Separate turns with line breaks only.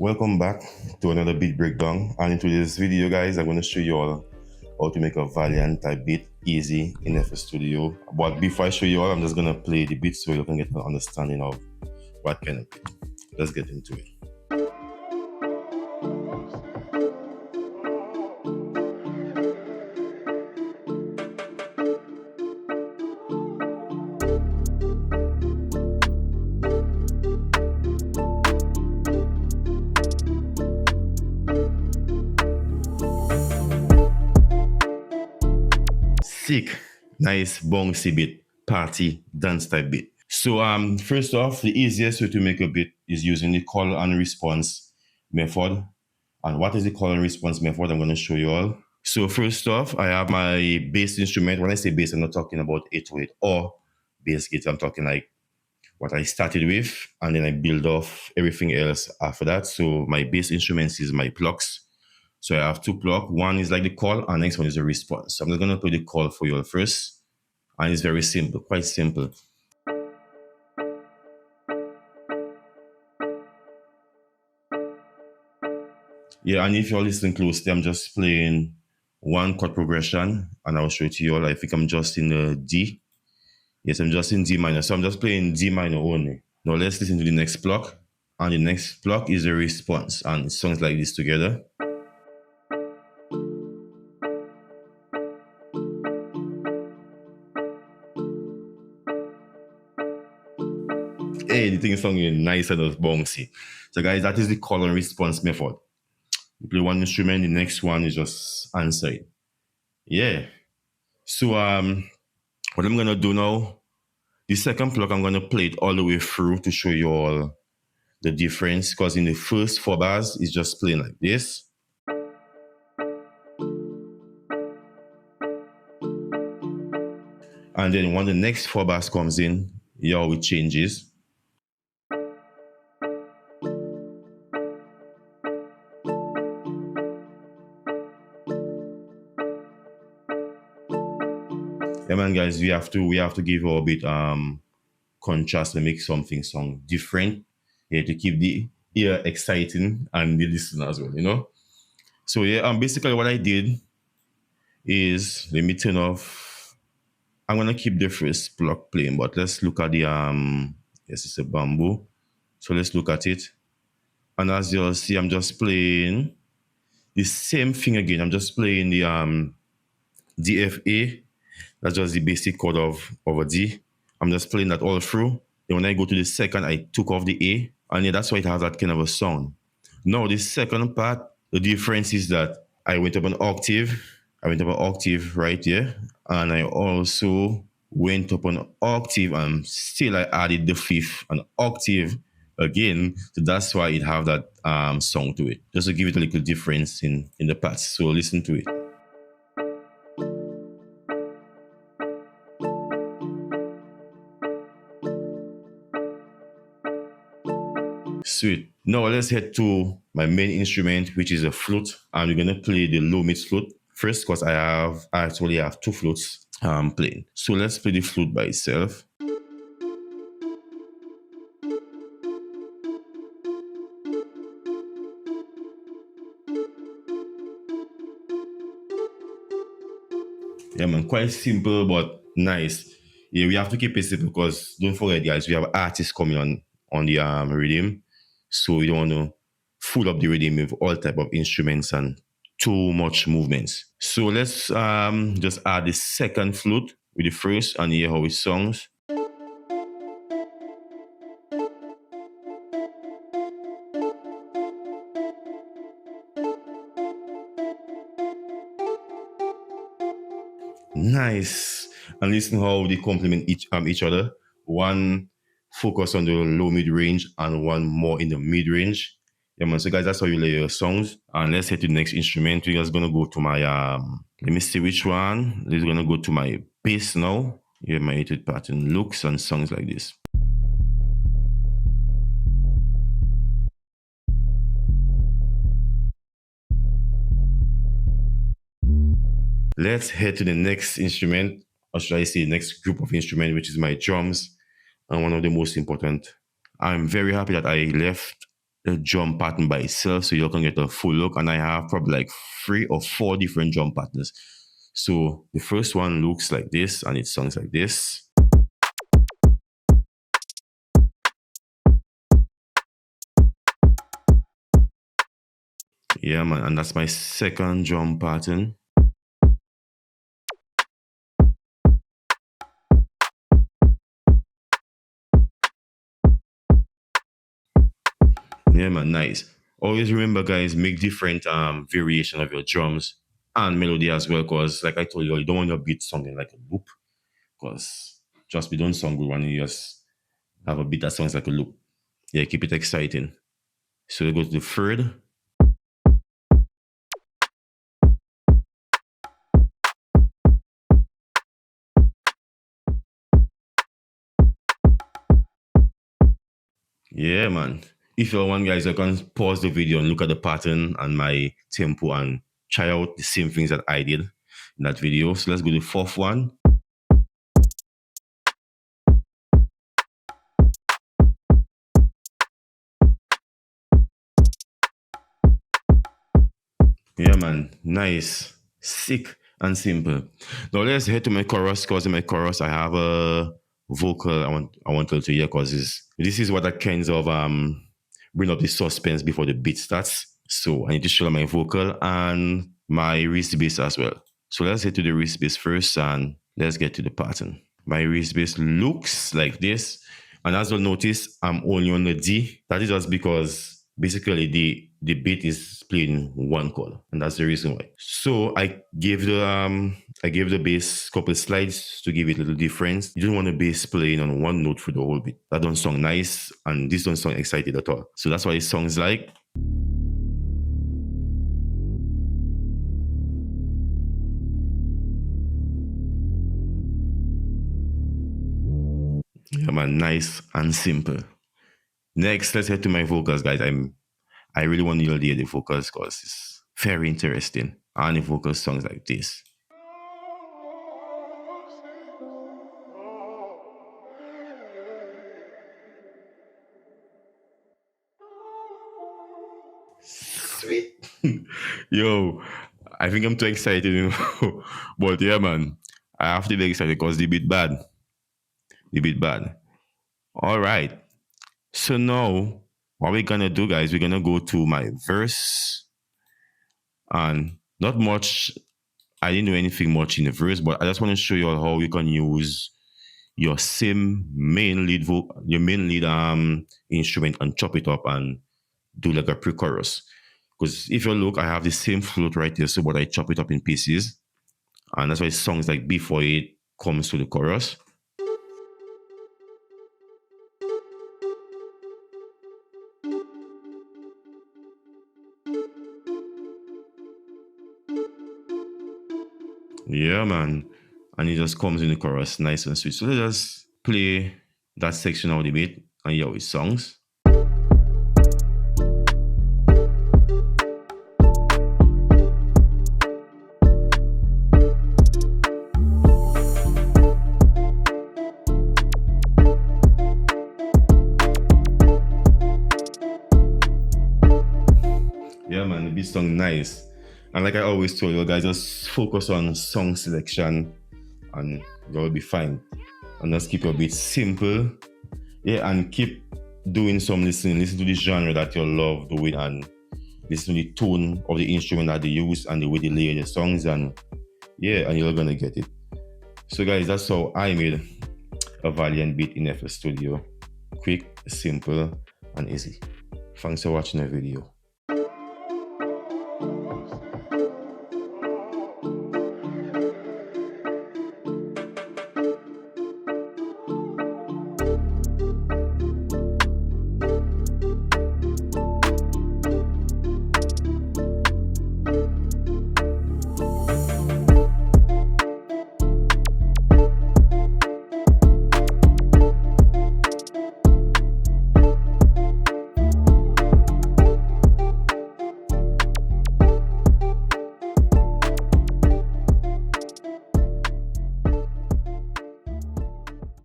Welcome back to another beat breakdown, and in today's video guys I'm going to show you all how to make a Valiant type beat easy in FL Studio. But before I show you all, I'm just going to play the beat so you can get an understanding of what kind of beat. Let's get into it. Sick, nice bouncy beat, party dance type beat. So first off, the easiest way to make a beat is using the call and response method. And what is the call and response method? I'm going to show you all. So first off, I have my bass instrument. When I say bass, I'm not talking about 808 or bass guitar. I'm talking like what I started with, and then I build off everything else after that. So my bass instruments is my plucks. So I have two plucks. One is like the call, and next one is the response. So I'm just going to play the call for you all first. And it's very simple, quite simple. Yeah, and if you're listening closely, I'm just playing one chord progression, and I'll show it to you all. I think I'm just in the D. Yes, I'm just in D minor. So I'm just playing D minor only. Now let's listen to the next block. And the next block is the response. And it sounds like this together. Hey, the thing is sounding nice and bouncy. So guys, that is the call and response method. You play one instrument, the next one is just answer it. Yeah. So what I'm gonna do now, the second block, I'm gonna play it all the way through to show you all the difference, because in the first 4 bars, it's just playing like this. And then when the next 4 bars comes in, yo, it changes. Yeah, man, guys, we have to give a bit contrast and make something sound different. Yeah, to keep the ear exciting and the listener as well, you know. So yeah, basically what I did is, let me turn off. I'm gonna keep the first block playing, but let's look at the yes, it's a bamboo. So let's look at it. And as you'll see, I'm just playing the same thing again. I'm just playing the DFA. That's just the basic chord of a D. I'm just playing that all through. Then when I go to the second, I took off the A. And yeah, that's why it has that kind of a sound. Now, the second part, the difference is that I went up an octave. I went up an octave right here. And I also went up an octave, and still I added the fifth, an octave again. So that's why it have that sound to it. Just to give it a little difference in the parts. So listen to it. Sweet. Now let's head to my main instrument, which is a flute. And we're gonna play the low mid flute first, because I actually have 2 flutes playing. So let's play the flute by itself. Yeah, man, quite simple but nice. Yeah, we have to keep it simple, because don't forget, guys, we have artists coming on the rhythm, so we don't want to full up the rhythm with all type of instruments and too much movements. So let's just add the second flute with the first and hear how it sounds. Nice. And listen how they complement each other. One focus on the low mid range and one more in the mid range. Yeah, man. So guys, that's how you lay your songs. And let's head to the next instrument. We're just gonna go to my let me see which one. We're gonna go to my bass now. Yeah, my 8/8 pattern looks and songs like this. Let's head to the next instrument, or should I say next group of instrument, which is my drums, and one of the most important. I'm very happy that I left the drum pattern by itself so you can get a full look. And I have probably like 3 or 4 different drum patterns. So the first one looks like this and it sounds like this. Yeah, man, and that's my second drum pattern. Yeah, man, nice. Always remember, guys, make different variation of your drums and melody as well, because like I told you don't want your beat sounding like a loop, because just be don't sound good when you just have a beat that sounds like a loop. Yeah, keep it exciting. So we go to the third. Yeah, man. If you want, guys, you can pause the video and look at the pattern and my tempo and try out the same things that I did in that video. So let's go to the fourth one. Yeah, man. Nice, sick, and simple. Now let's head to my chorus, because in my chorus I have a vocal I want to hear, because this is what I kind of bring up the suspense before the beat starts. So I need to show my vocal and my wrist bass as well. So let's head to the wrist bass first and let's get to the pattern. My wrist bass looks like this. And as you'll notice, I'm only on the D. That is just because basically the beat is playing one chord, and that's the reason why. So I gave the bass a couple slides to give it a little difference. You don't want the bass playing on one note for the whole beat. That don't sound nice, and this don't sound excited at all. So that's why it sounds like. Yeah, man, nice and simple. Next, let's head to my vocals, guys. I really want you to hear the vocals because it's very interesting. And the vocal songs like this. Sweet. Yo, I think I'm too excited, but yeah, man, I have to be excited because the beat bad. The beat bad. All right. So now, what we're gonna do, guys, we're gonna go to my verse, and not much. I didn't do anything much in the verse, but I just want to show you all how you can use your same main lead your main lead instrument and chop it up and do like a pre-chorus. Because if you look, I have the same flute right here, so but I chop it up in pieces, and that's why songs like before it comes to the chorus. Yeah, man. And it just comes in the chorus, nice and sweet. So let's just play that section of the beat and hear his songs. Yeah, man, the beat song nice. And like I always told you guys, just focus on song selection and you'll be fine. And just keep your beat simple. Yeah, and keep doing some listening. Listen to the genre that you love doing and listen to the tone of the instrument that they use and the way they layer the songs, and yeah, and you're gonna get it. So guys, that's how I made a Valiant beat in FL Studio. Quick, simple, and easy. Thanks for watching the video.